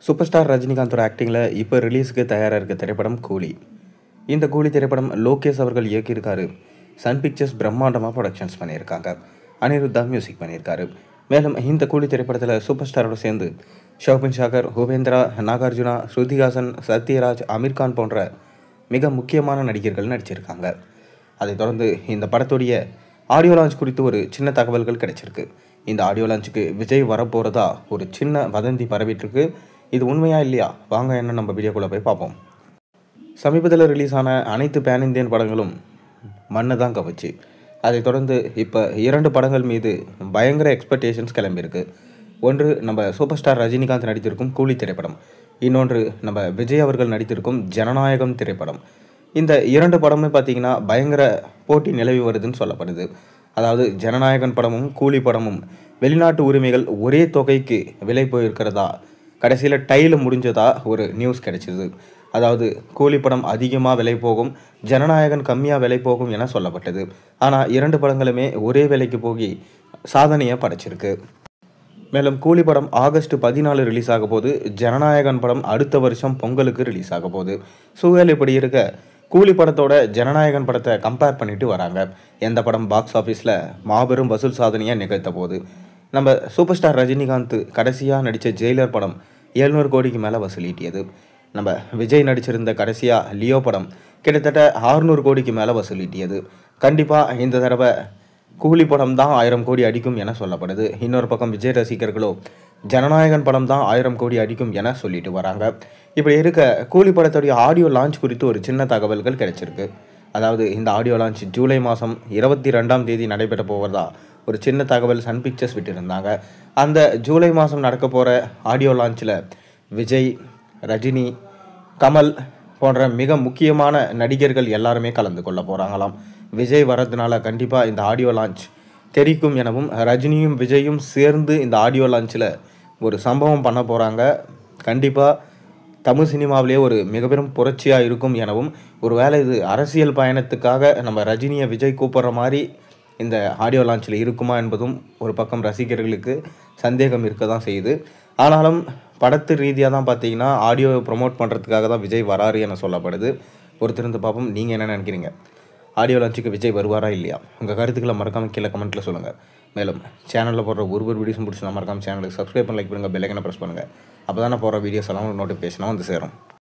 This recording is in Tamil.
சூப்பர் ஸ்டார் ரஜினிகாந்தோட ஆக்டிங்கில் இப்போ ரிலீஸுக்கு தயாராக இருக்க திரைப்படம் கூலி. இந்த கூலி திரைப்படம் லோகேஷ் அவர்கள் இயக்கியிருக்காரு. சன் பிக்சர்ஸ் பிரம்மாண்டமாக ப்ரொடக்ஷன்ஸ் பண்ணியிருக்காங்க. அனிருத்தா மியூசிக் பண்ணியிருக்காரு. மேலும் இந்த கூலி திரைப்படத்தில் சூப்பர் ஸ்டாரோட சேர்ந்து ஷோபின் ஷாகர், உபேந்திரா, நாகார்ஜுனா, ஸ்ருதிஹாசன், சத்யராஜ், அமீர்கான் போன்ற மிக முக்கியமான நடிகர்கள் நடிச்சிருக்காங்க. அதைத் தொடர்ந்து இந்த படத்துடைய ஆடியோ லான்ச் குறித்து ஒரு சின்ன தகவல்கள் கிடைச்சிருக்கு. இந்த ஆடியோ லான்ச்சுக்கு விஜய் வரப்போகிறதா ஒரு சின்ன வதந்தி பரவிட்டுருக்கு. இது உண்மையா இல்லையா? வாங்க என்ன நம்ம வீடியோக்குள்ளே போய் பார்ப்போம். சமீபத்தில் ரிலீஸ் ஆன அனைத்து பேன் இந்தியன் படங்களும் மண்ணை தான் கவச்சு. அதைத் தொடர்ந்து இப்போ 2 படங்கள் மீது பயங்கர எக்ஸ்பெக்டேஷன்ஸ் கிளம்பியிருக்கு. ஒன்று நம்ம சூப்பர் ஸ்டார் ரஜினிகாந்த் நடித்திருக்கும் கூலி திரைப்படம், இன்னொன்று நம்ம விஜய் அவர்கள் நடித்திருக்கும் ஜனநாயகம் திரைப்படம். இந்த 2 படமே பார்த்திங்கன்னா பயங்கர போட்டி நிலவி வருதுன்னு சொல்லப்படுது. அதாவது ஜனநாயகன் படமும் கூலி படமும் வெளிநாட்டு உரிமைகள் ஒரே தொகைக்கு விலை போயிருக்கிறதா கடைசியில் டையில் முடிஞ்சதா ஒரு நியூஸ் கிடைச்சிது. அதாவது கூலி படம் அதிகமாக விலை போகும், ஜனநாயகன் கம்மியாக விலை போகும் என சொல்லப்பட்டது. ஆனால் 2 படங்களுமே ஒரே விலைக்கு போய் சாதனையை படைச்சிருக்கு. மேலும் கூலி படம் ஆகஸ்ட் 14 ரிலீஸ் ஆக போது, ஜனநாயகன் படம் அடுத்த வருஷம் பொங்கலுக்கு ரிலீஸ் ஆக போகுது. சூழல் இப்படி இருக்க கூலி படத்தோட ஜனநாயகன் படத்தை கம்பேர் பண்ணிட்டு வராங்க. எந்த படம் பாக்ஸ் ஆஃபீஸில் மாபெரும் வசூல் சாதனையை நிகழ்த்த போகுது? நம்ம சூப்பர் ஸ்டார் ரஜினிகாந்த் கடைசியாக நடித்த ஜெயிலர் படம் 700 கோடிக்கு மேலே வசூலிட்டியது. நம்ம விஜய் நடிச்சிருந்த கடைசியாக லியோ படம் கிட்டத்தட்ட 600 கோடிக்கு மேலே வசூலிட்டியது. கண்டிப்பாக இந்த தடவை கூலி படம் தான் 1000 கோடி அடிக்கும் என சொல்லப்படுது. இன்னொரு பக்கம் விஜய் ரசிகர்களோ ஜனநாயகன் படம் தான் 1000 கோடி அடிக்கும் என சொல்லிட்டு வராங்க. இப்படி இருக்க கூலி படத்துடைய ஆடியோ லான்ச் குறித்து ஒரு சின்ன தகவல்கள் கிடைச்சிருக்கு. அதாவது இந்த ஆடியோ லான்ச் ஜூலை மாதம் 22ஆம் தேதி நடைபெற போவதா ஒரு சின்ன தகவல் சன் பிக்சர்ஸ் விட்டுருந்தாங்க. அந்த ஜூலை மாதம் நடக்க போகிற ஆடியோ லான்ச்சில் விஜய், ரஜினி, கமல் போன்ற மிக முக்கியமான நடிகர்கள் எல்லாருமே கலந்து கொள்ள போகிறாங்களாம். விஜய் வர்றதுனால கண்டிப்பாக இந்த ஆடியோ லான்ச் தெரிக்கும் எனவும், ரஜினியும் விஜயும் சேர்ந்து இந்த ஆடியோ லான்ச்சில் ஒரு சம்பவம் பண்ண போகிறாங்க. கண்டிப்பாக தமிழ் சினிமாவிலே ஒரு மிகப்பெரும் புரட்சியாக இருக்கும் எனவும், ஒரு வேளை இது அரசியல் பயணத்துக்காக நம்ம ரஜினியை விஜய் கூப்பிட்ற மாதிரி இந்த ஆடியோ லான்ச்சில் இருக்குமா என்பதும் ஒரு பக்கம் ரசிகர்களுக்கு சந்தேகம் இருக்க தான் செய்யுது. ஆனாலும் படத்து ரீதியாக தான் பார்த்தீங்கன்னா ஆடியோ ப்ரொமோட் பண்ணுறதுக்காக தான் விஜய் வராரு என சொல்லப்படுது. பொறுத்திருந்து பார்ப்போம். நீங்கள் என்ன நினைக்கிறீங்க? ஆடியோ லான்ச்சுக்கு விஜய் வருவாரா இல்லையா? உங்கள் கருத்துக்களை மறக்காமல் கீழே கமெண்ட்டில் சொல்லுங்கள். மேலும் சேனலில் போடுற ஒரு வீடியோஸும் பிடிச்சி மறக்காமல் சேனலுக்கு சப்ஸ்கிரைப் பண்ணி லைக் பண்ணுங்கள், பெல் ஐக்கனை ப்ரெஸ் பண்ணுங்கள். அப்போ தான் நான் போடுற வீடியோஸ் எல்லாம் நோட்டிஃபிகேஷனாக வந்து சேரும்.